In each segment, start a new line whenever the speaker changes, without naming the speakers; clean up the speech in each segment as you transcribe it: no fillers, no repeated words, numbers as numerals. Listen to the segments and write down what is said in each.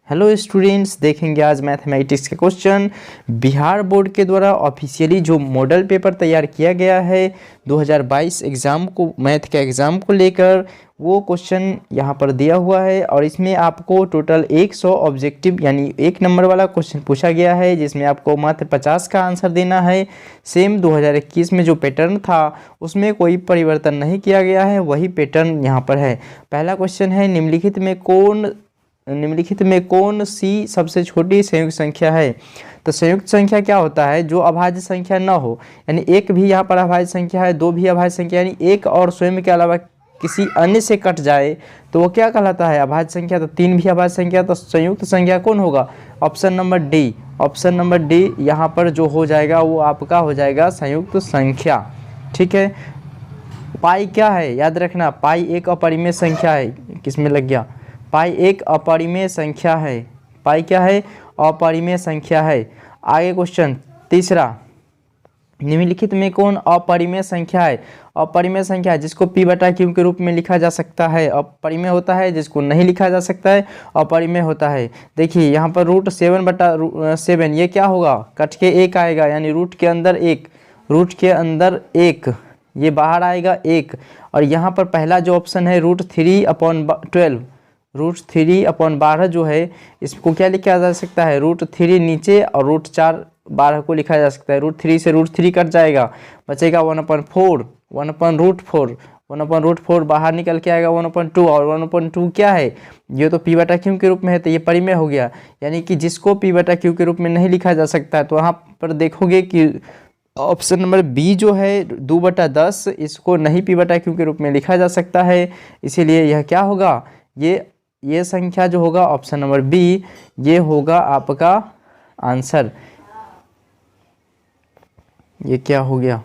Hello students, देखेंगे आज mathematics के क्वेश्चन। बिहार बोर्ड के द्वारा ऑफिशियली जो मॉडल पेपर तैयार किया गया है 2022 एग्ज़ाम को, मैथ के एग्ज़ाम को लेकर, वो क्वेश्चन यहाँ पर दिया हुआ है। और इसमें आपको टोटल 100 ऑब्जेक्टिव यानी 1 नंबर वाला क्वेश्चन पूछा गया है, जिसमें आपको मात्र 50 का आंसर देना है। सेम 2021 में जो पैटर्न था उसमें कोई परिवर्तन नहीं किया गया है, वही पैटर्न यहाँ पर है। पहला क्वेश्चन है, निम्नलिखित में कौन सी सबसे छोटी संयुक्त संख्या है। तो संयुक्त संख्या क्या होता है, जो अभाज्य संख्या न हो, यानी एक भी यहाँ पर अभाज्य संख्या है, दो भी अभाज्य संख्या, यानी एक और स्वयं के अलावा किसी अन्य से कट जाए तो वो क्या कहलाता है, अभाज्य संख्या। तो तीन भी अभाज्य संख्या, तो संयुक्त संख्या कौन होगा, option number D. Option number D यहाँ पर जो हो जाएगा वो आपका हो जाएगा संयुक्त संख्या। ठीक है। पाई क्या है, याद रखना, पाई एक अपरिमेय संख्या है। किसमें लग गया, पाई एक अपरिमेय संख्या है। पाई क्या है, अपरिमेय संख्या है। आगे क्वेश्चन तीसरा, निम्नलिखित में कौन अपरिमेय संख्या है। अपरिमेय संख्या जिसको p बटा q के रूप में लिखा जा सकता है, अपरिमेय होता है। जिसको नहीं लिखा जा सकता है, अपरिमेय होता है। देखिए यहाँ पर √7/7 ये क्या होगा, कट के एक आएगा, यानी रूट के अंदर एक, ये बाहर आएगा एक। और यहाँ पर पहला जो ऑप्शन है √3/12, √3/12 जो है, इसको क्या लिखा जा सकता है, √3 नीचे और √4/12 को लिखा जा सकता है। √3 से √3 कट जाएगा, बचेगा 1/4, 1/√4 बाहर निकल के आएगा 1/2। और 1/2 क्या है, ये तो p बटा q के रूप में है, तो ये परिमेय हो गया। यानी कि जिसको p बटा q के रूप में नहीं लिखा जा सकता है, तो वहाँ पर देखोगे कि ऑप्शन नंबर बी जो है 2/10, इसको नहीं p बटा q के रूप में लिखा जा सकता है। इसीलिए यह क्या होगा, ये संख्या जो होगा ऑप्शन नंबर बी, ये होगा आपका आंसर। ये क्या हो गया,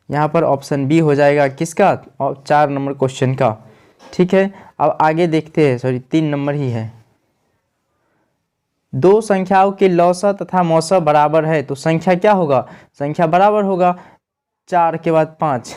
यहाँ पर ऑप्शन बी हो जाएगा किसका, और 4 नंबर क्वेश्चन का। ठीक है। अब आगे देखते हैं, 3 नंबर ही है। दो संख्याओं के लौसा तथा मौसा बराबर है, तो संख्या क्या होगा, संख्या बराबर होगा 4 के बाद 5,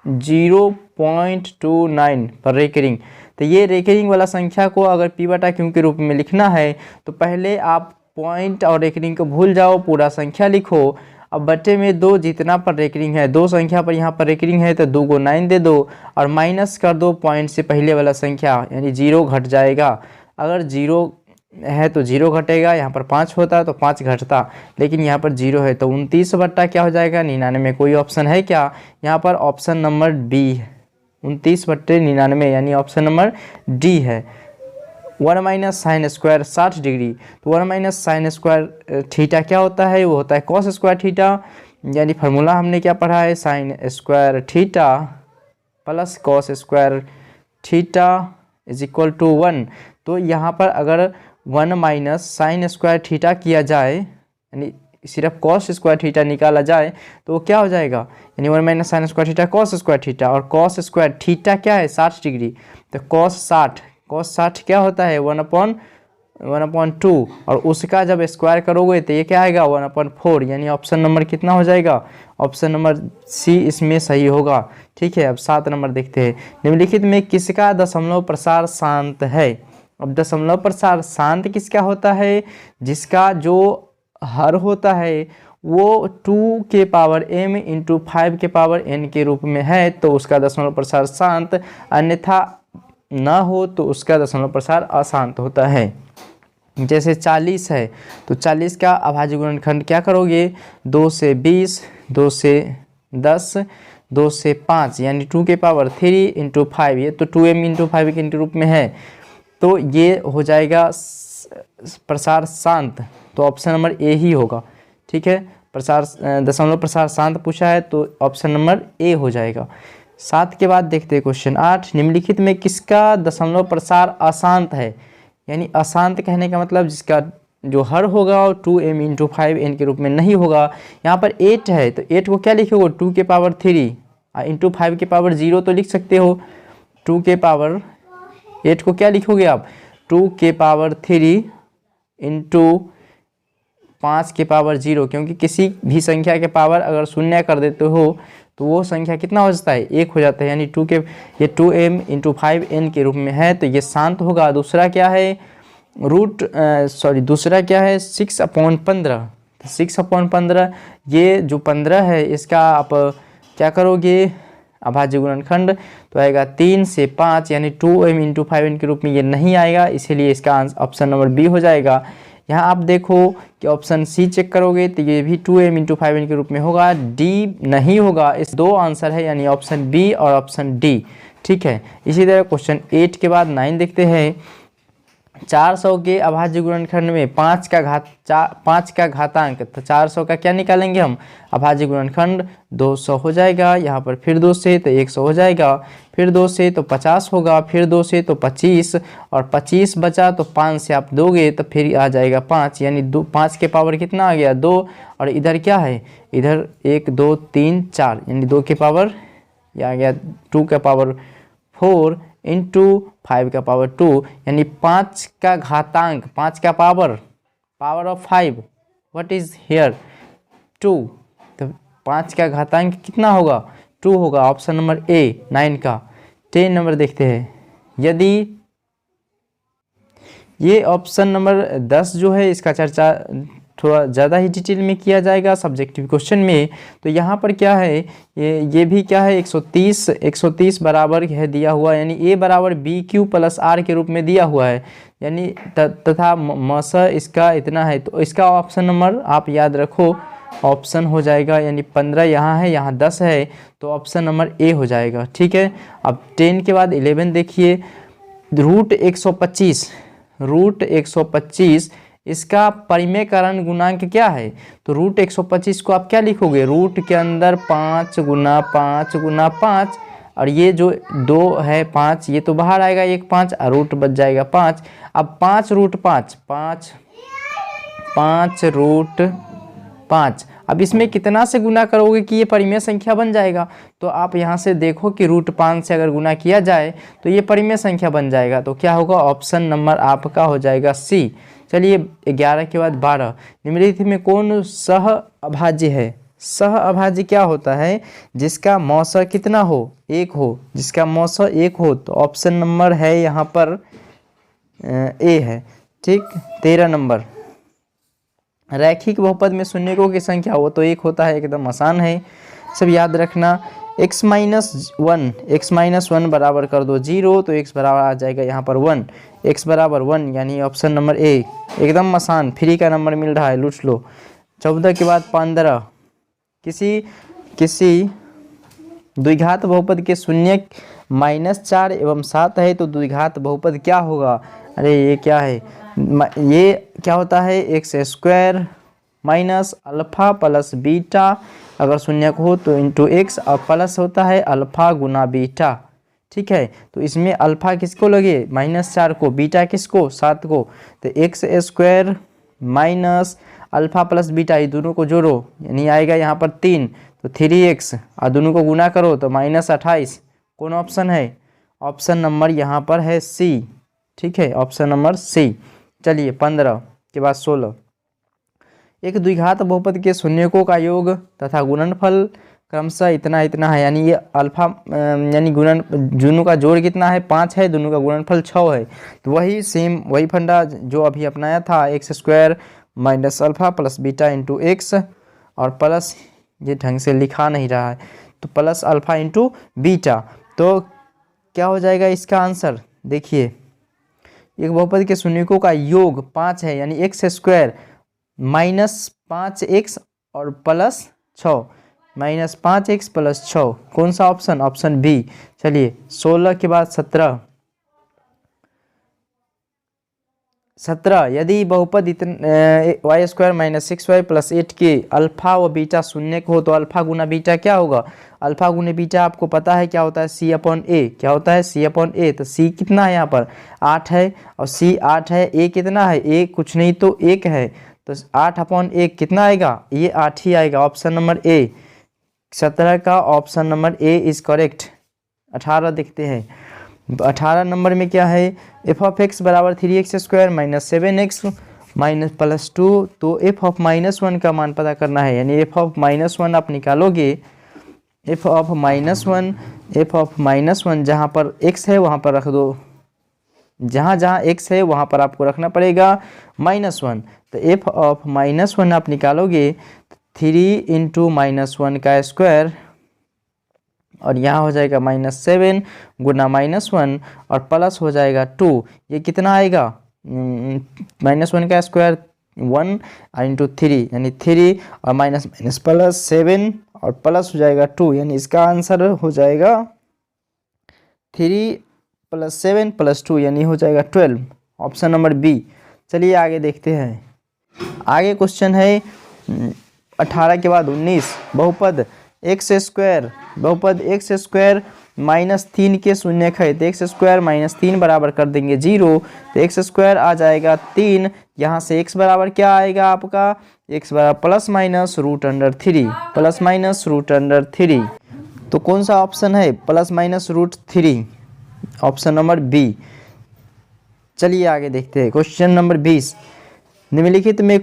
0.29 पर रेकरिंग। तो ये रेकरिंग वाला संख्या को अगर p बटा q के रूप में लिखना है, तो पहले आप पॉइंट और रेकरिंग को भूल जाओ, पूरा संख्या लिखो। अब बटे में 2 जितना पर रेकरिंग है, दो संख्या पर यहाँ पर रेकरिंग है, तो 2 को 9 दे दो और माइनस कर दो पॉइंट से पहले वाला संख्या, यानी 0 घट जाएगा। अगर 0 है तो 0 घटेगा, यहाँ पर 5 होता तो 5 घटता, लेकिन यहाँ पर 0 है, तो 29 बट्टा क्या हो जाएगा 99। कोई ऑप्शन है क्या, यहाँ पर ऑप्शन नंबर डी, 29/99, यानी ऑप्शन नंबर डी है। 1 - sin स्क्वायर 60 डिग्री, तो 1 - sin स्क्वायर थीटा क्या होता है, वो होता है cos स्क्वायर थीटा। यानी फार्मूला हमने क्या पढ़ा है, sin square theta plus cos square theta is equal to 1। तो यहाँ पर अगर 1 - sin स्क्वायर थीटा किया जाए, यानी सिर्फ cos स्क्वायर थीटा निकाला जाए, तो वो क्या हो जाएगा, यानी 1 - sin square theta cos square theta, और cos स्क्वायर थीटा क्या है 60 डिग्री, तो cos 60 क्या होता है 1/2, और उसका जब स्क्वायर करोगे तो ये क्या आएगा 1/4, यानी ऑप्शन नंबर कितना हो जाएगा, ऑप्शन नंबर सी इसमें सही होगा। ठीक है। अब 7 नंबर देखते हैं, निम्नलिखित में किसका दशमलव प्रसार शांत है। अब दशमलव प्रसार शांत किसका होता है, जिसका जो हर होता है वो 2 के पावर m × 5 के पावर n के रूप में है, तो उसका दशमलव प्रसार शांत। अन्यथा न हो तो उसका दशमलव प्रसार अशांत होता है। जैसे 40 है, तो 40 का अभाज्य गुणनखंड क्या करोगे, 2 से 20, 2 से 10, 2 से 5, यानी 2 के पावर 3 × 5, ये तो 2m × 5 के रूप में है, तो ये हो जाएगा प्रसार शांत। तो ऑप्शन नंबर ए ही होगा। ठीक है। दशमलव प्रसार शांत पूछा है, तो ऑप्शन नंबर ए हो जाएगा। 7 के बाद देखते हैं क्वेश्चन 8, निम्नलिखित में किसका दशमलव प्रसार अशांत है। यानी अशांत कहने का मतलब जिसका जो हर होगा और 2m × 5n के रूप में नहीं होगा। यहाँ पर 8 है, तो 8 को क्या लिखोगे 2 के पावर 3 × 5 के पावर 0 तो लिख सकते हो। 2 के पावर 8 को क्या लिखोगे आप, 2 के पावर 3 × 5 के पावर 0, क्योंकि किसी भी संख्या के पावर अगर शून्य कर देते हो तो वो संख्या कितना हो जाता है, 1 हो जाता है, यानी 2 के ये 2m × 5n के रूप में है, तो ये शांत होगा। दूसरा क्या है, दूसरा क्या है 6/15। 6/15 ये जो 15 है इसका आप क्या करोगे, अभाज्य गुणनखंड, तो आएगा 3 से 5 यानी 2m × 5n के रूप में ये नहीं आएगा, इसीलिए इसका ऑप्शन नंबर बी हो जाएगा। यहाँ आप देखो कि ऑप्शन सी चेक करोगे तो ये भी 2m × 5n के रूप में होगा, डी नहीं होगा। इस दो आंसर है, यानी ऑप्शन बी और ऑप्शन डी। ठीक है, इसी तरह क्वेश्चन 8 के बाद 9 देखते हैं। 400 के अभाज्य गुणनखंड में 5 का घातांक, तो 400 का क्या निकालेंगे हम, अभाज्य गुणनखंड 200 हो जाएगा। यहाँ पर फिर 2 से तो 100 हो जाएगा, फिर 2 से तो 50 होगा, फिर 2 से तो 25 और 25 बचा तो 5 से आप दोगे तो फिर आ जाएगा 5, यानी 5 के पावर कितना आ गया 2, और इधर क्या है, इधर 1 2 3 4 यानी 2 के पावर ये आ गया 2 का पावर 4 इंटू 5 का पावर 2, यानी 5 का घातांक, 5 का power of 5 what is here 2, तो 5 का घातांक कितना होगा 2 होगा। ऑप्शन नंबर ए 9 का। 10 नंबर देखते हैं। यदि ये ऑप्शन नंबर 10 जो है इसका चर्चा थोड़ा ज़्यादा ही डिटेल में किया जाएगा सब्जेक्टिव क्वेश्चन में। तो यहाँ पर क्या है, ये भी क्या है 130 बराबर है दिया हुआ, यानी ए बराबर BQ + R के रूप में दिया हुआ है, यानी तथा मस इसका इतना है, तो इसका ऑप्शन नंबर आप याद रखो, ऑप्शन हो जाएगा, यानी 15 यहाँ है, यहाँ 10 है, तो ऑप्शन नंबर ए हो जाएगा। ठीक है, अब 10 के बाद 11 देखिए। रूट 125 इसका परिमेयकरण गुणांक क्या है, तो रूट 125 को आप क्या लिखोगे, रूट के अंदर 5 × 5 × 5, और ये जो 2 है 5 ये तो बाहर आएगा, 1 5 और रूट बच जाएगा 5। अब 5 रूट 5 रूट 5, अब इसमें कितना से गुना करोगे कि ये परिमेय संख्या बन जाएगा, तो आप यहाँ से देखो कि रूट 5 से अगर गुना किया जाए तो ये परिमेय संख्या बन जाएगा, तो क्या होगा, ऑप्शन नंबर आपका हो जाएगा सी। चलिए 11 के बाद 12। निम्नलिखित में कौन सह अभाज्य है। सह अभाज्य क्या होता है, जिसका मौसा कितना हो, 1 हो, जिसका मौसा 1 हो, तो ऑप्शन नंबर है यहाँ पर ए है। ठीक, 13 नंबर। रैखिक बहुपद में शून्यकों की संख्या वो तो 1 होता है, एकदम आसान है, सब याद रखना। x - 1 बराबर कर दो 0, तो x बराबर आ जाएगा यहाँ पर 1, x बराबर 1, यानी ऑप्शन नंबर ए, एकदम आसान, फ्री का नंबर मिल रहा है, लूट लो। 14 के बाद 15। किसी द्विघात बहुपद के शून्य -4 एवं 7 है, तो द्विघात बहुपद क्या होगा, अरे ये क्या है, ये क्या होता है, x² minus alpha plus beta, अगर शून्य को हो तो इंटू x, और प्लस होता है अल्फा गुना बीटा। ठीक है, तो इसमें अल्फा किसको लगे, -4 को, बीटा किसको, 7 को, तो x² minus alpha plus beta, ये दोनों को जोड़ो, यानी आएगा यहाँ पर 3, तो 3x, और दोनों को गुना करो तो -28। कौन ऑप्शन है, ऑप्शन नंबर यहाँ पर है सी। ठीक है, ऑप्शन नंबर सी। चलिए 15 के बाद 16। एक द्विघात बहुपद के शून्यकों का योग तथा गुणनफल क्रमशः इतना इतना है, यानी ये अल्फा यानी दोनों का जोड़ कितना है, 5 है, दोनों का गुणनफल 6 है, तो वही फंडा जो अभी अपनाया था, x² minus alpha plus beta into x, और प्लस ये ढंग से लिखा नहीं रहा है, तो प्लस अल्फा इंटू बीटा, तो क्या हो जाएगा इसका आंसर, देखिए एक बहुपद के शून्यकों का योग 5 है, यानी x² माइनस 5x और प्लस 6, -5x + 6, कौन सा ऑप्शन, ऑप्शन बी। चलिए 16 के बाद 17। यदि बहुपद y² - 6y + 8 के अल्फा व बीटा शून्य हो, तो अल्फा गुना बीटा क्या होगा, अल्फा गुना बीटा आपको पता है क्या होता है, c/a, क्या होता है c/a, तो c कितना है यहाँ पर 8 है, और c 8 है, a कितना है, a कुछ नहीं तो 1 है, तो 8/1 कितना आएगा, ये 8 ही आएगा, ऑप्शन नंबर ए। 17 का option number A is correct. 18 देखते हैं। 18 नंबर में क्या है, f(x) बराबर 3x² - 7x + 2, तो f(-1) का मान पता करना है, यानी f(-1) आप निकालोगे एफ ऑफ माइनस वन जहाँ पर x है वहाँ पर रख दो, जहाँ जहाँ x है वहाँ पर आपको रखना पड़ेगा -1। तो एफ ऑफ -1 आप निकालोगे 3 × -1 का स्क्वायर, और यहाँ हो जाएगा -7 गुना -1 और प्लस हो जाएगा 2। ये कितना आएगा, -1 का स्क्वायर 1 × 3 यानी 3 और माइनस माइनस प्लस 7 और प्लस हो जाएगा 2, यानी इसका आंसर हो जाएगा 3 + 7 + 2 यानी हो जाएगा 12, ऑप्शन नंबर बी। चलिए आगे देखते हैं। आगे क्वेश्चन है 18 के बाद 19, बहुपद x² बहुपद x² -3 के शून्यक है, तो x² -3 बराबर कर देंगे 0, तो x² आ जाएगा 3। यहाँ से x बराबर क्या आएगा आपका, x बराबर ±√3 तो कौन सा ऑप्शन है ±√3, ऑप्शन नंबर बी। चलिए आगे देखते हैं क्वेश्चन नंबर 20। निम्नलिखित में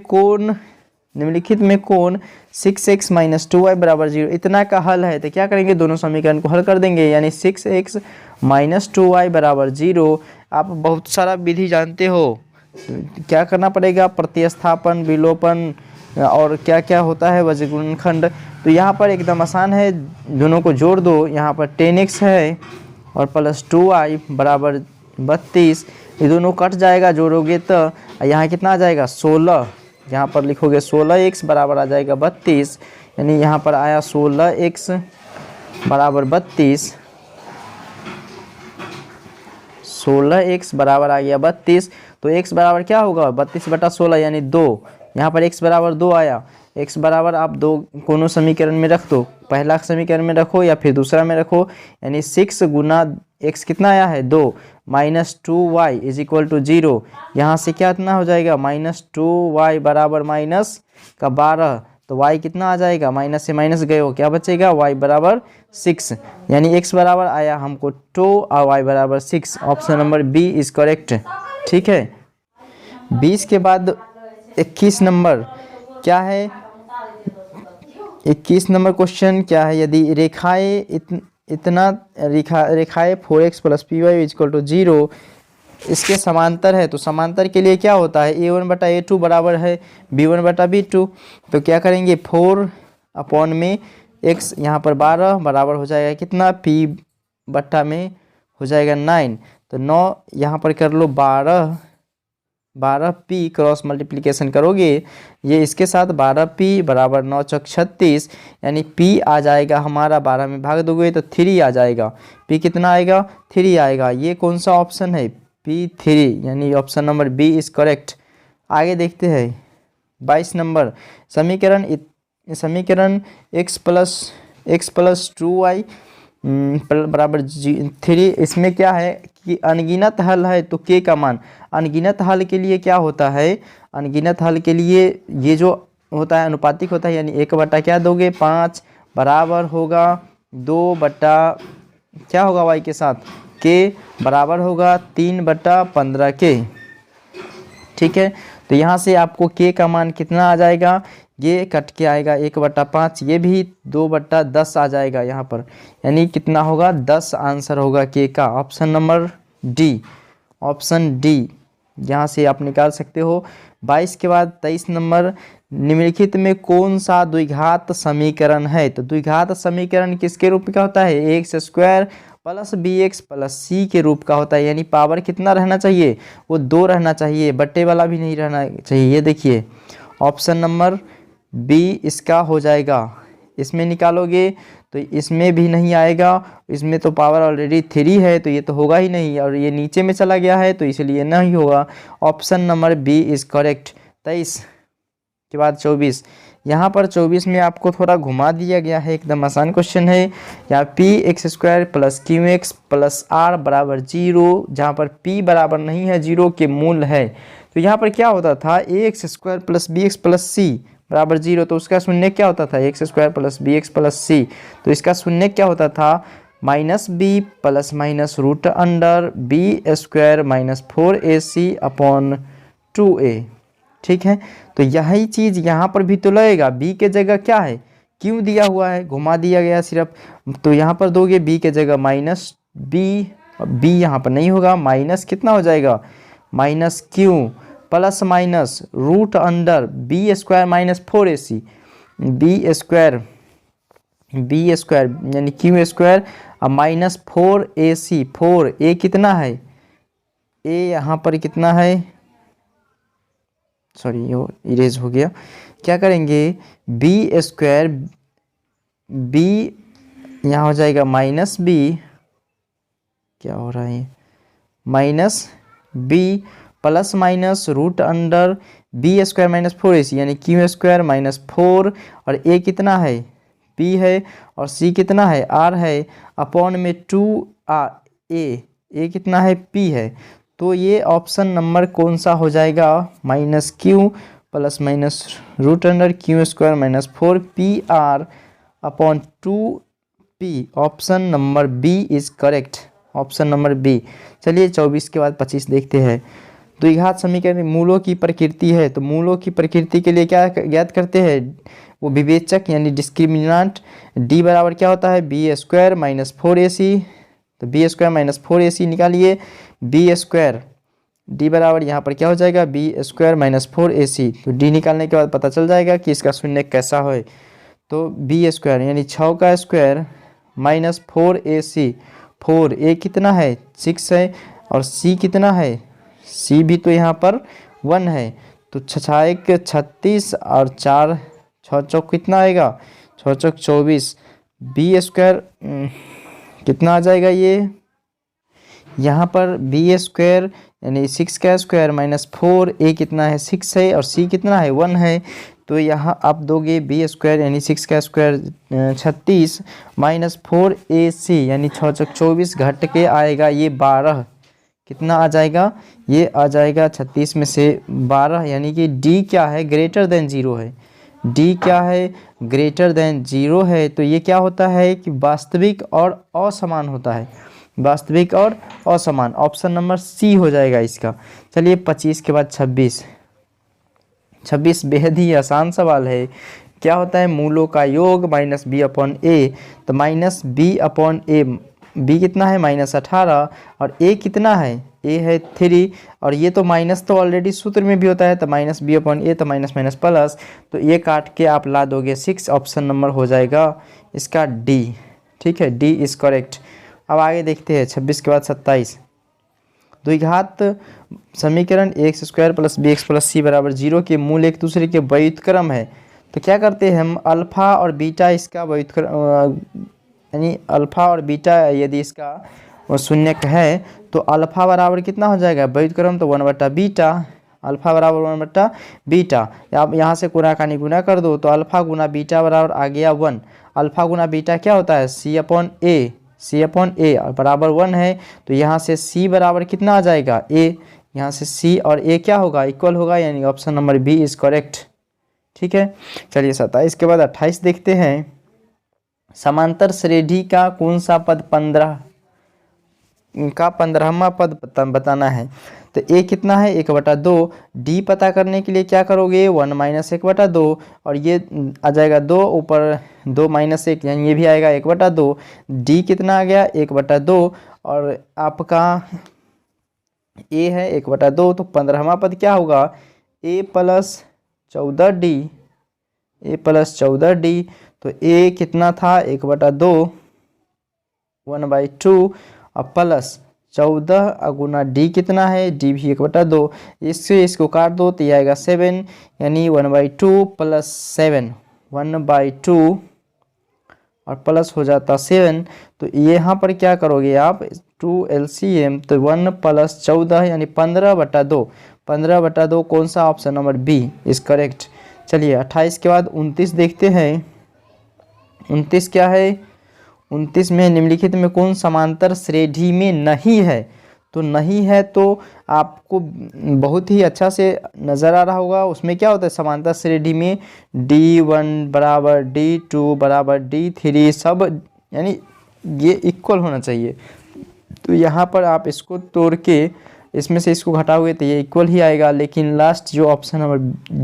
कौन 6x - 2y = 0 इतना का हल है, तो क्या करेंगे, दोनों समीकरण को हल कर देंगे, यानी 6x - 2y = 0। आप बहुत सारा विधि जानते हो, क्या करना पड़ेगा, प्रतिस्थापन, विलोपन और क्या क्या होता है, वज्रगुणनखंड। तो यहाँ पर एकदम आसान है, दोनों को जोड़ दो, यहाँ पर 10x है और +2y = 32, ये दोनों कट जाएगा जोड़ोगे तो यहाँ कितना आ जाएगा 16, यहाँ पर लिखोगे 16x बराबर आ जाएगा 32, यानी यहाँ पर आया 16x बराबर 32, 16x बराबर आ गया 32। तो x बराबर क्या होगा 32/16 यानी 2, यहाँ पर x बराबर 2 आया। x बराबर आप 2 कोनो समीकरण में रख दो, पहला समीकरण में रखो या फिर दूसरा में रखो, यानी 6 गुना x कितना आया है 2 -2y = 0। यहाँ से क्या इतना हो जाएगा -2y बराबर -12, तो y कितना आ जाएगा, माइनस से माइनस गए हो, क्या बचेगा y बराबर 6, यानी x बराबर आया हमको 2 और y बराबर 6, option number B is correct. ठीक है। 20 के बाद 21 नंबर क्या है, 21 नंबर क्वेश्चन क्या है, यदि रेखाएं रेखाएं 4x + py = 0 इसके समांतर है, तो समांतर के लिए क्या होता है, a1/a2 बराबर है b1/b2। तो क्या करेंगे 4 में x यहाँ पर 12 बराबर हो जाएगा कितना, p में हो जाएगा 9, तो 9 यहाँ पर कर लो 12p क्रॉस मल्टीप्लिकेशन करोगे ये इसके साथ 12p बराबर 9 × 36, यानी p आ जाएगा हमारा 12 में भाग दोगे तो 3 आ जाएगा, p कितना आएगा 3 आएगा। ये कौन सा ऑप्शन है p3, यानी option number B is correct. आगे देखते हैं 22 नंबर समीकरण x + 2y बराबर 3, इसमें क्या है कि अनगिनत हल है, तो k का मान, अनगिनत हल के लिए क्या होता है, अनगिनत हल के लिए ये जो होता है अनुपातिक होता है, यानी 1 क्या दोगे 5 बराबर होगा 2 क्या होगा y के साथ k बराबर होगा 3/15 k। ठीक है, तो यहाँ से आपको k का मान कितना आ जाएगा, ये कट के आएगा 1/5, ये भी 2/10 आ जाएगा यहाँ पर, यानी कितना होगा 10 आंसर होगा k का, option number D, option D यहाँ से आप निकाल सकते हो। 22 के बाद 23 नंबर, निम्नलिखित में कौन सा द्विघात समीकरण है, तो द्विघात समीकरण किसके रूप का होता है, x² + bx + c के रूप का होता है, यानी पावर कितना रहना चाहिए, वो 2 रहना चाहिए, बट्टे वाला भी नहीं रहना चाहिए। ये देखिए ऑप्शन नंबर बी इसका हो जाएगा, इसमें निकालोगे तो इसमें भी नहीं आएगा, इसमें तो पावर ऑलरेडी 3 है तो ये तो होगा ही नहीं, और ये नीचे में चला गया है तो इसलिए नहीं होगा, option number B is correct. 23 के बाद 24, यहाँ पर 24 में आपको थोड़ा घुमा दिया गया है, एकदम आसान क्वेश्चन है। यहाँ px² + qx + r बराबर 0, जहाँ पर p बराबर नहीं है 0 के मूल है, तो यहाँ पर क्या होता था ax² + bx + c बराबर 0, तो उसका शून्य क्या होता था x² + bx + c, तो इसका शून्य क्या होता था -b ± √b² - 4ac/2a। ठीक है, तो यही चीज़ यहाँ पर भी तो लगेगा, b के जगह क्या है क्यों दिया हुआ है, घुमा दिया गया सिर्फ, तो यहाँ पर दोगे बी के जगह माइनस बी, बी यहाँ पर नहीं होगा, माइनस कितना हो जाएगा, minus Q plus minus root under B square minus 4ac, B square यानी क्यू स्क्वायर अब माइनस 4ac, 4a कितना है, a यहाँ पर कितना है, सॉरी ये इरेज हो गया, क्या करेंगे बी स्क्वायर, बी यहाँ हो जाएगा माइनस बी, क्या हो रहा है, minus B plus minus root under B square minus 4ac यानी क्यू स्क्वायर माइनस 4 और a कितना है, p है और c कितना है, r है, अपॉन में 2r a कितना है, p है। तो ये ऑप्शन नंबर कौन सा हो जाएगा, minus Q plus minus root under Q square minus 4pr upon 2p, option number B is correct, option number B. चलिए 24 के बाद 25 देखते हैं। द्विघात समीकरण मूलों की प्रकृति है, तो मूलों की प्रकृति के लिए क्या ज्ञात करते हैं, वो विवेचक यानी डिस्क्रिमिनेंट, d बराबर क्या होता है, बी स्क्वायर माइनस 4ac, तो बी स्क्वायर माइनस 4ac निकालिए, बी स्क्वायर d बराबर यहाँ पर क्या हो जाएगा, बी स्क्वायर माइनस 4ac, तो d निकालने के बाद पता चल जाएगा कि इसका शून्य कैसा है, तो बी स्क्वायर यानी 6 का स्क्वायर माइनस 4ac, 4a कितना है 6 है और c कितना है, c भी तो यहाँ पर 1 है, तो 6 36 और 4 6 चौक कितना आएगा, 6 चौक 24, बी स्क्वायर कितना आ जाएगा, ये यहाँ पर बी स्क्वायर यानी 6 का स्क्वायर माइनस 4a कितना है 6 है और c कितना है 1 है, तो यहाँ आप दोगे बी स्क्वायर यानी 6 का स्क्वायर 36 माइनस 4ac यानी 6 चौक 24 घट के आएगा ये 12, कितना आ जाएगा, ये आ जाएगा 36 में से 12 यानी कि d क्या है, ग्रेटर देन 0 है, d क्या है, ग्रेटर देन 0 है, तो ये क्या होता है कि वास्तविक और असमान होता है, वास्तविक और असमान, ऑप्शन नंबर सी हो जाएगा इसका। चलिए 25 के बाद 26 बेहद ही आसान सवाल है, क्या होता है मूलों का योग माइनस बी अपॉन ए, तो माइनस बी अपॉन ए, बी कितना है माइनस 18 और ए कितना है, ए है 3 और ये तो माइनस तो ऑलरेडी सूत्र में भी होता है, तो माइनस बी अपॉन ए, तो माइनस माइनस प्लस, तो ये काट के आप ला दोगे 6, ऑप्शन नंबर हो जाएगा इसका डी, ठीक है, डी इज करेक्ट। अब आगे देखते हैं 26 के बाद 27, द्विघात समीकरण x square plus b x plus c बराबर 0 के मूल एक दूसरे के व्युत्क्रम है, तो क्या करते हैं हम अल्फा और बीटा इसका व्युत्क्रम यानी अल्फा और बीटा यदि इसका शून्यक है तो अल्फा बराबर कितना हो जाएगा व्युत्क्रम, तो 1/बीटा, अल्फा बराबर 1/बीटा, आप यहाँ से गुणा का गुना कर दो तो अल्फा गुना बीटा बराबर आ गया 1, अल्फा गुना बीटा क्या होता है सी अपॉन ए, सी अपॉन ए बराबर 1 है, तो यहाँ से c बराबर कितना आ जाएगा a, यहाँ से c और a क्या होगा इक्वल होगा, यानी option number B is correct, ठीक है। चलिए 27 के बाद 28 देखते हैं, समांतर श्रेणी का कौन सा पद 15वां पद बताना है, तो a कितना है 1/2, d पता करने के लिए क्या करोगे 1 माइनस 1/2 और ये आ जाएगा 2 ऊपर 2 माइनस 1 यानी ये भी आएगा 1/2, d कितना आ गया 1/2 और आपका a है 1/2, तो 15वां पद क्या होगा a प्लस 14d, तो a कितना था 1/2 1/2 और प्लस 14 गुना d कितना है d भी 1/2, इससे इसको काट दो तो ये आएगा 7 यानी 1/2 प्लस 7 1/2 और प्लस हो जाता 7, तो यहाँ पर क्या करोगे आप 2 LCM, तो 1 प्लस 14 यानी 15/2 कौन सा option number B is correct. चलिए 28 के बाद 29 देखते हैं, 29 क्या है, 29 में निम्नलिखित में कौन समांतर श्रेणी में नहीं है, तो नहीं है तो आपको बहुत ही अच्छा से नज़र आ रहा होगा, उसमें क्या होता है समांतर श्रेणी में D1 बराबर D2 बराबर D3 सब यानी ये इक्वल होना चाहिए, तो यहाँ पर आप इसको तोड़ के इसमें से इसको घटाओगे तो ये इक्वल ही आएगा, लेकिन लास्ट जो ऑप्शन नंबर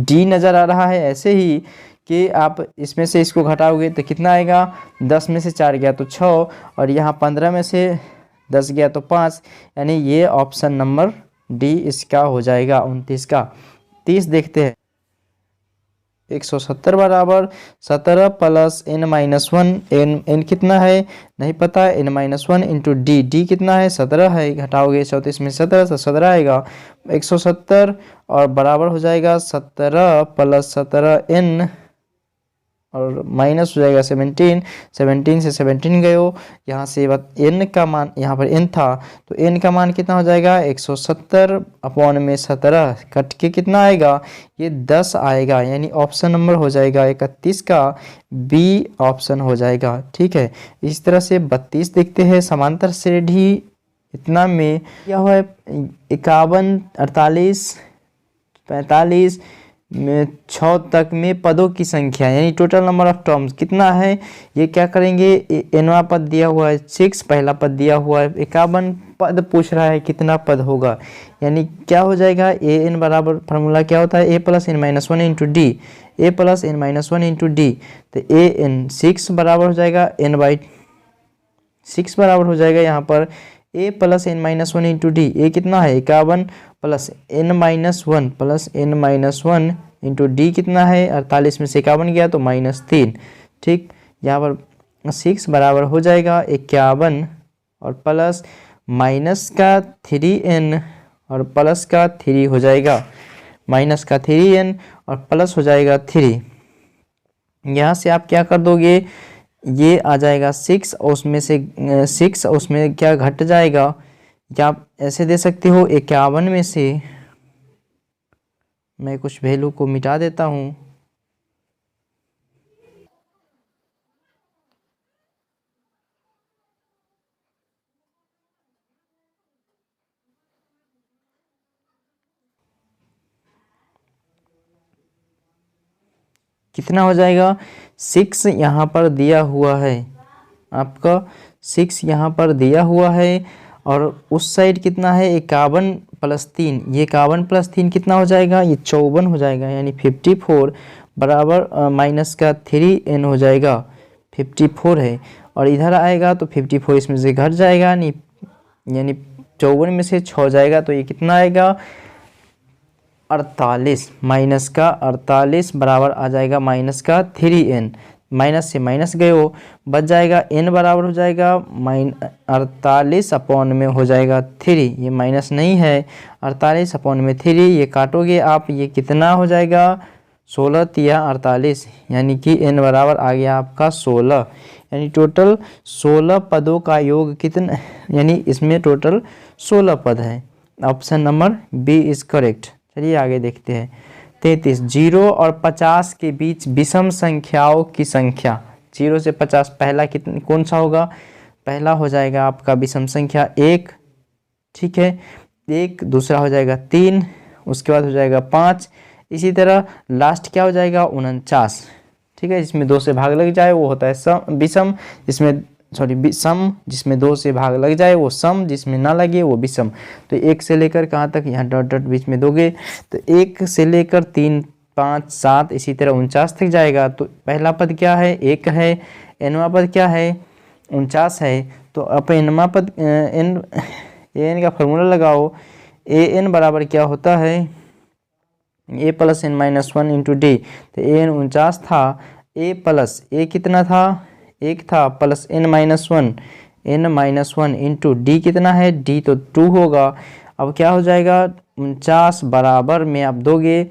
डी नज़र आ रहा है ऐसे ही कि आप इसमें से इसको घटाओगे तो कितना आएगा, 10 में से 4 गया तो 6, और यहाँ 15 में से 10 गया तो 5, यानी ये ऑप्शन नंबर डी इसका हो जाएगा 29 का। 30 देखते हैं। 170 बराबर 17 plus n minus one, N कितना है नहीं पता है, n minus one into D कितना है 17 है, घटाओगे 34 में 17 तो 17 आएगा 170, और बराबर हो जाएगा 17 प्लस 17 n, और माइनस हो जाएगा 17, 17 से 17 गए हो, यहाँ से n का मान, यहाँ पर n था तो n का मान कितना हो जाएगा 170 अपॉन में 17, कट के कितना आएगा ये 10 आएगा, यानी ऑप्शन नंबर हो जाएगा 31 का, बी ऑप्शन हो जाएगा। ठीक है, इस तरह से 32 देखते हैं। समांतर श्रेणी इतना में क्या हुआ है 51, 48, 45 में 6 तक में पदों की संख्या, यानी टोटल नंबर ऑफ टर्म्स कितना है, ये क्या करेंगे, एनवा पद दिया हुआ है 6, पहला पद दिया हुआ है 51 पद पूछ रहा है कितना पद होगा, यानी क्या हो जाएगा ए एन बराबर, फार्मूला क्या होता है a plus n minus one into d, a plus n minus one into d, तो ए एन 6 बराबर हो जाएगा एन बाई 6 बराबर हो जाएगा यहाँ पर a plus n minus one into d, a कितना है 51 plus n minus one into D कितना है 48 में से 51 गया तो -3। ठीक, यहाँ पर 6 बराबर हो जाएगा 51 और प्लस माइनस का 3n और प्लस का 3 हो जाएगा, माइनस का 3n और प्लस हो जाएगा 3। यहाँ से आप क्या कर दोगे, ये आ जाएगा 6 और उसमें से 6 उसमें क्या घट जाएगा, या आप ऐसे दे सकते हो 51 में से मैं कुछ वैल्यू को मिटा देता हूँ, कितना हो जाएगा 6 यहाँ पर दिया हुआ है आपका, 6 यहाँ पर दिया हुआ है, और उस साइड कितना है 51 प्लस 3, ये 51 प्लस 3 कितना हो जाएगा, ये 54 हो जाएगा, यानी 54 बराबर माइनस का 3n हो जाएगा, 54 है, और इधर आएगा तो 54 इसमें से घट जाएगा, यानी 54 में से 6 जाएगा तो ये कितना आएगा 48, माइनस का 48 बराबर आ जाएगा माइनस का 3n, माइनस से माइनस गए हो, बच जाएगा n बराबर हो जाएगा 48 अपॉन में हो जाएगा 3, ये माइनस नहीं है 48 अपॉन में 3, ये काटोगे आप, ये कितना हो जाएगा 16 तिया 48, यानी कि n बराबर आ गया आपका 16, यानी टोटल 16 पदों का योग कितना, यानी इसमें टोटल 16 पद है। Option number B is correct. चलिए आगे देखते हैं। 33, 0 और 50 के बीच विषम संख्याओं की संख्या, 0 से 50 पहला कितना कौन सा होगा, पहला हो जाएगा आपका विषम संख्या 1, ठीक है 1, दूसरा हो जाएगा 3, उसके बाद हो जाएगा 5, इसी तरह लास्ट क्या हो जाएगा 49, ठीक है, जिसमें 2 से भाग लग जाए वो होता है सम विषम, जिसमें सम जिसमें 2 से भाग लग जाए वो सम, जिसमें ना लगे वो विषम। तो 1 से लेकर कहाँ तक, यहाँ डॉट डॉट बीच में दोगे तो 1 से लेकर 3, 5, 7 इसी तरह 49 तक जाएगा। तो पहला पद क्या है 1 है, एनवा पद क्या है 49 है, तो अब एनवा पद एन का फॉर्मूला लगाओ, ए एन बराबर क्या होता है a plus n minus one into d, तो ए एन 49 था, ए प्लस ए कितना था 1 था, plus n minus one into D कितना है डी तो 2 होगा। अब क्या हो जाएगा 49 बराबर में आप दोगे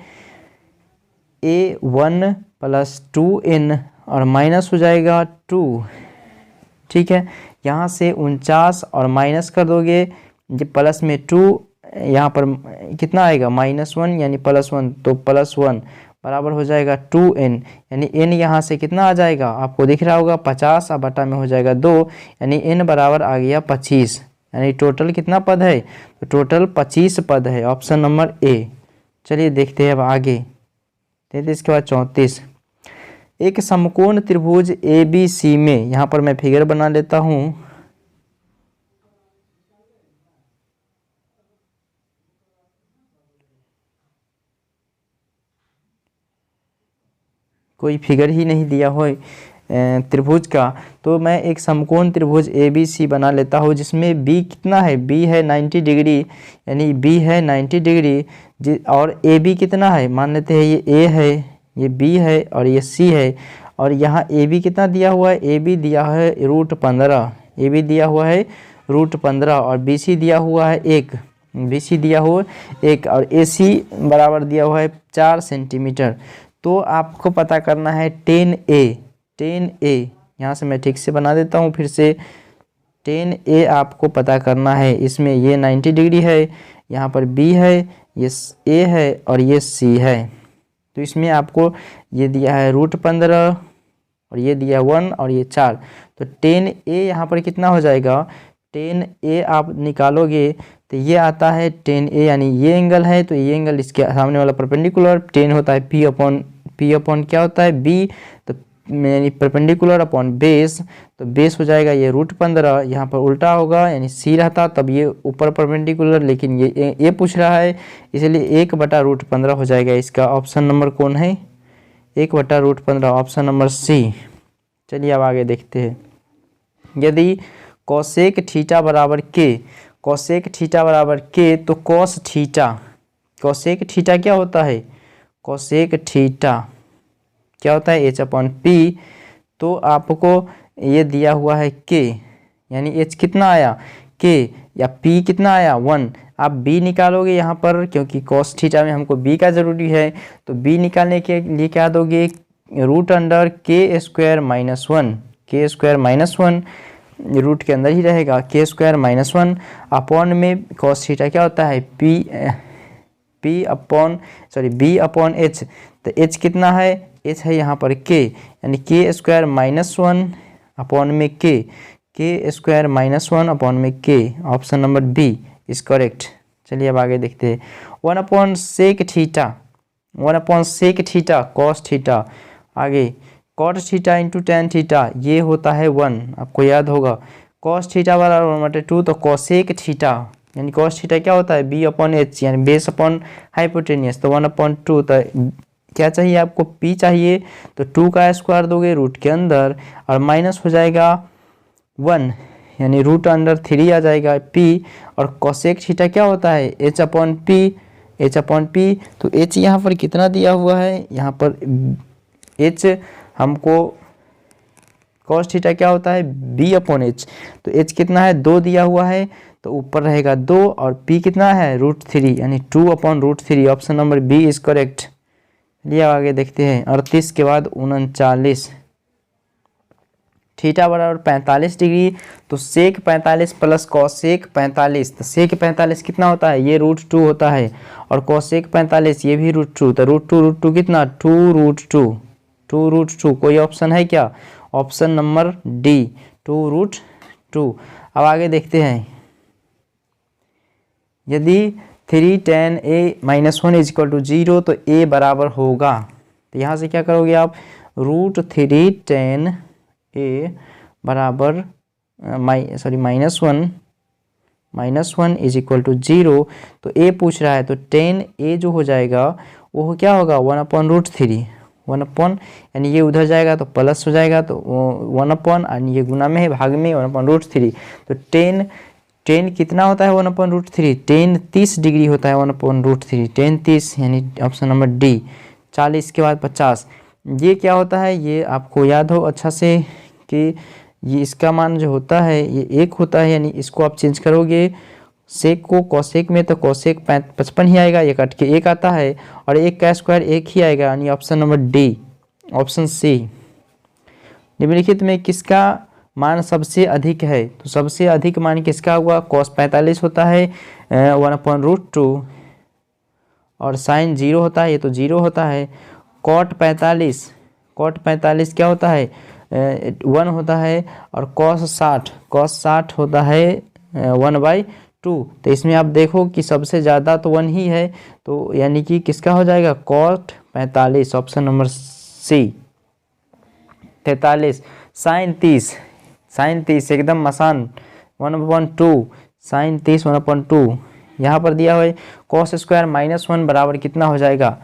a1 प्लस 2n और माइनस हो जाएगा 2, ठीक है, यहाँ से 49 और माइनस कर दोगे, ये प्लस में 2 यहाँ पर कितना आएगा -1 यानी +1, तो +1 बराबर हो जाएगा 2n, यानी n यहाँ से कितना आ जाएगा आपको दिख रहा होगा 50 और बटा में हो जाएगा 2, यानी n बराबर आ गया 25, यानी टोटल कितना पद है, तो टोटल 25 पद है, ऑप्शन नंबर ए। चलिए देखते हैं अब आगे 33 के बाद 34, एक समकोण त्रिभुज ABC में, यहाँ पर मैं फिगर बना लेता हूँ, कोई फिगर ही नहीं दिया हो त्रिभुज का, तो मैं एक समकोण त्रिभुज ABC बना लेता हूँ जिसमें B कितना है, B है 90 डिग्री, यानी B है 90 डिग्री और AB कितना है, मान लेते हैं ये A है, ये B है और ये C है, और यहाँ AB कितना दिया हुआ है, AB दिया है √15, AB दिया हुआ है √15 और BC दिया हुआ है 1, BC दिया हुआ 1 और AC बराबर दिया हुआ है 4 सेंटीमीटर। तो आपको पता करना है 10A, यहाँ से मैं ठीक से बना देता हूँ फिर से, 10A आपको पता करना है। इसमें ये 90 डिग्री है, यहाँ पर B है, ये A है और ये C है। तो इसमें आपको ये दिया है √15 और ये दिया 1 और ये 4, तो 10A यहाँ पर कितना हो जाएगा, 10A आप निकालोगे तो ये आता है 10A, यानी ये एंगल है तो ये एंगल इसके सामने वाला परपेंडिकुलर, 10 होता है P अपॉन क्या होता है B, तो यानी परपेंडिकुलर अपॉन बेस, तो बेस हो जाएगा ये √15, यहाँ पर उल्टा होगा यानी C रहता तब ये ऊपर परपेंडिकुलर, लेकिन ये पूछ रहा है इसलिए 1/√15 हो जाएगा। इसका ऑप्शन नंबर कौन है, 1/√15, ऑप्शन नंबर C। चलिए अब आगे देखते हैं। यदि कोसेक थीटा बराबर K, कोसेक थीटा बराबर K, तो कोस थीटा, कोसेक थीटा क्या होता है, कोसेक थीटा क्या होता है H/P, तो आपको ये दिया हुआ है K, यानी H कितना आया K या P कितना आया 1, आप B निकालोगे यहाँ पर, क्योंकि कोस थीटा में हमको B का ज़रूरी है, तो B निकालने के लिए क्या दोगे, √k² - 1 रूट के अंदर ही रहेगा, k² - 1 अपॉन में कोस थीटा क्या होता है B अपॉन H, तो H कितना है, H है यहाँ पर K, यानी k² - 1 अपॉन में K, k² - 1 अपॉन में K, option number B is correct. चलिए अब आगे देखते हैं। 1/sec थीटा cos थीटा, आगे cot theta into tan theta, ये होता है 1, आपको याद होगा। cos थीटा बराबर 2, तो कोसेक थीटा यानी cos थीटा क्या होता है B/H, यानी बेस अपॉन हाइपोटेनियस, तो 1/2, तो क्या चाहिए आपको P चाहिए, तो 2 का स्क्वायर दोगे रूट के अंदर और माइनस हो जाएगा 1, यानी √3 आ जाएगा P, और कोसेक थीटा क्या होता है H/P, तो H यहाँ पर कितना दिया हुआ है, यहाँ पर H हमको cos थीटा क्या होता है B/H, तो H कितना है 2 दिया हुआ है, तो ऊपर रहेगा 2 और P कितना है √3, यानी 2/√3, option number B is correct. चलिए आगे देखते हैं। 38 के बाद 39, थीटा बराबर 45 डिग्री, तो सेक 45 प्लस कॉसेक 45, तो सेक 45 कितना होता है, ये √2 होता है, और कॉसेक 45 ये भी √2, तो √2 कितना 2√2, कोई ऑप्शन है क्या, ऑप्शन नंबर D 2√2। अब आगे देखते हैं। यदि 3 tan A - 1 = 0, तो A बराबर होगा, तो यहाँ से क्या करोगे आप, √3 tan A बराबर -1 = 0, तो A पूछ रहा है, तो tan A जो हो जाएगा वो क्या होगा 1/√3, यानी ये उधर जाएगा तो प्लस हो जाएगा, तो 1 यानी ये गुना में है, भाग में 1/√3, तो tan कितना होता है 1/√3, tan 30 डिग्री होता है 1/√3, tan 30 यानी ऑप्शन नंबर D। 40 के बाद 50, ये क्या होता है, ये आपको याद हो अच्छा से कि ये इसका मान जो होता है ये 1 होता है, यानी इसको आप चेंज करोगे सेक को कोसेक में, तो कोसेक 55 ही आएगा, ये कट के 1 आता है, और 1 का स्क्वायर 1 ही आएगा, यानी option number D, option C। निम्नलिखित में किसका मान सबसे अधिक है, तो सबसे अधिक मान किसका हुआ, cos 45 होता है 1/√2, और sin 0 होता है, ये तो 0 होता है। cot 45 क्या होता है 1 होता है, और cos 60 होता है 1/2, तो इसमें आप देखो कि सबसे ज़्यादा तो 1 ही है, तो यानी कि किसका हो जाएगा cot 45, option number C। 43 sin 30 एकदम आसान 1/2, sin 30 1/2, यहाँ पर दिया हुआ है cos² - 1 बराबर कितना हो जाएगा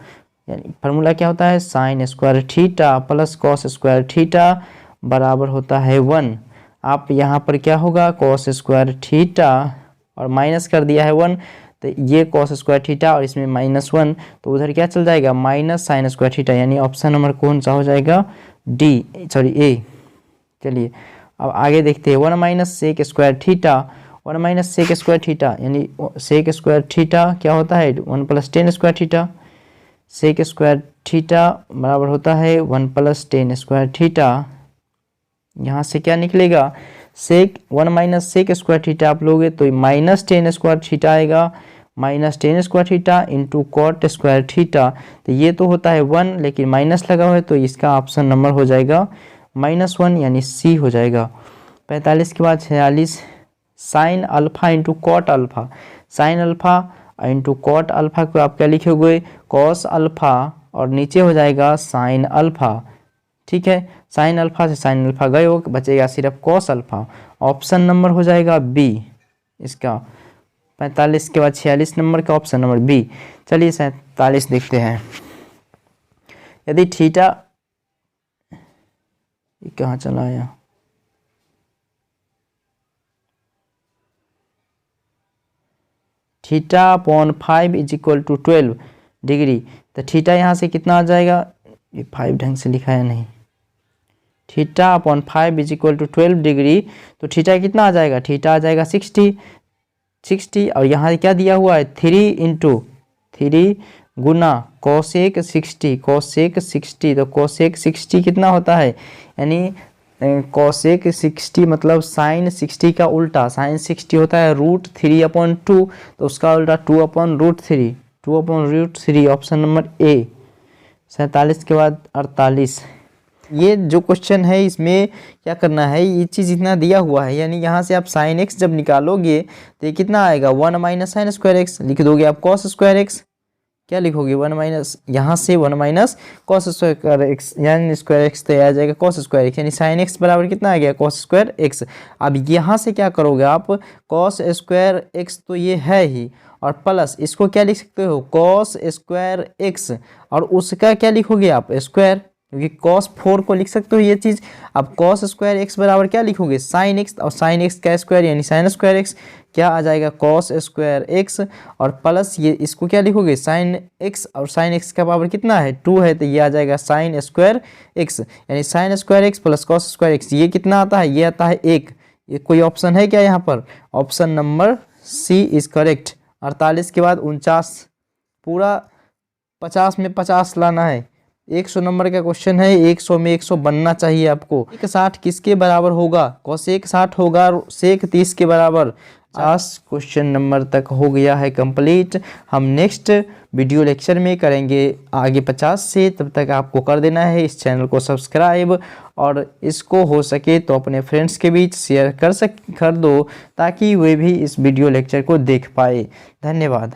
यानी फार्मूला क्या होता है, sine square theta plus cos square theta बराबर होता है 1। आप यहाँ पर क्या होगा, कॉस स्क्वायर थीटा और माइनस कर दिया है 1, तो ये कॉस स्क्वायर थीटा और इसमें -1, तो उधर क्या चल जाएगा, माइनस साइन स्क्वायर थीटा, यानी ऑप्शन नंबर कौन सा हो जाएगा, ए। चलिए अब आगे देखते हैं, 1 minus sec square theta, 1 minus sec square theta यानी सेक स्क्वायर थीटा क्या होता है, 1 plus tan square theta. Sec square theta बराबर होता है 1 प्लस टेन स्क्वायर थीटा। यहाँ से क्या निकलेगा, sec 1 minus sec square theta आप लोगे तो माइनस टेन स्क्वायर थीटा आएगा, minus tan square theta into cot square theta. तो ये तो होता है 1 लेकिन माइनस लगा हुआ है, तो इसका ऑप्शन नंबर हो जाएगा -1 यानी सी हो जाएगा। 45 के बाद 46, sine alpha into cot alpha. Sine alpha into cot alpha को आप क्या लिखोगे, कॉस अल्फा और नीचे हो जाएगा साइन अल्फा। ठीक है, साइन अल्फा से साइन अल्फा गए हो, बचेगा सिर्फ कॉस अल्फा। ऑप्शन नंबर हो जाएगा बी इसका। 45 के बाद 46 नंबर का ऑप्शन नंबर बी। चलिए 47 देखते हैं। यदि थीटा, कहाँ चला आया, theta upon 5 is equal to 12 degree, तो थीटा यहाँ से कितना आ जाएगा, ये 5 ढंग से लिखा है नहीं, theta upon 5 is equal to 12 degree, तो थीटा कितना आ जाएगा, थीटा आ जाएगा 60 और यहाँ क्या दिया हुआ है 3 इंटू 3 गुना कोसेक 60, तो कोसेक 60 कितना होता है, यानी कोसेक 60 मतलब साइन 60 का उल्टा, साइन 60 होता है √3/2, तो उसका उल्टा 2/√3, ऑप्शन नंबर ए। 47 के बाद 48, ये जो क्वेश्चन है इसमें क्या करना है, ये चीज़ इतना दिया हुआ है, यानी यहाँ से आप साइन एक्स जब निकालोगे तो ये कितना आएगा, 1 माइनस साइन स्क्वायर एक्स लिख दोगे आप, कॉस स्क्वायर एक्स क्या लिखोगे, 1 माइनस, यहाँ से 1 माइनस कॉस स्क्वायर एक्स यानी स्क्वायर एक्स, तो आ जाएगा कॉस स्क्वायर एक्स, यानी साइन एक्स बराबर कितना आ गया, कॉस स्क्वायर एक्स। अब यहाँ से क्या करोगे आप, कॉस स्क्वायर एक्स तो ये है ही, और प्लस इसको क्या लिख सकते हो, कॉस स्क्वायर एक्स, और उसका क्या लिखोगे आप, स्क्वायर, क्योंकि cos 4 को लिख सकते हो ये चीज़। अब cos स्क्वायर एक्स बराबर क्या लिखोगे, साइन एक्स, और साइन एक्स का स्क्वायर यानी साइन स्क्वायर एक्स, क्या आ जाएगा cos स्क्वायर एक्स, और प्लस ये इसको क्या लिखोगे, साइन एक्स, और साइन एक्स का पावर कितना है 2 है, तो ये आ जाएगा साइन स्क्वायर एक्स, यानी sine square x plus cos square x, ये कितना आता है, ये आता है 1। ये कोई ऑप्शन है क्या यहाँ पर, option number C is correct. 48 के बाद 49, पूरा 50 में 50 लाना है, 100 नंबर का क्वेश्चन है, 100 में 100 बनना चाहिए आपको। सेक 60 किसके बराबर होगा, कोसेक 60 होगा सेक 30 के बराबर। 50 क्वेश्चन नंबर तक हो गया है कंप्लीट। हम नेक्स्ट वीडियो लेक्चर में करेंगे आगे 50 से, तब तक आपको कर देना है इस चैनल को सब्सक्राइब, और इसको हो सके तो अपने फ्रेंड्स के बीच शेयर कर दो ताकि वे भी इस वीडियो लेक्चर को देख पाए। धन्यवाद।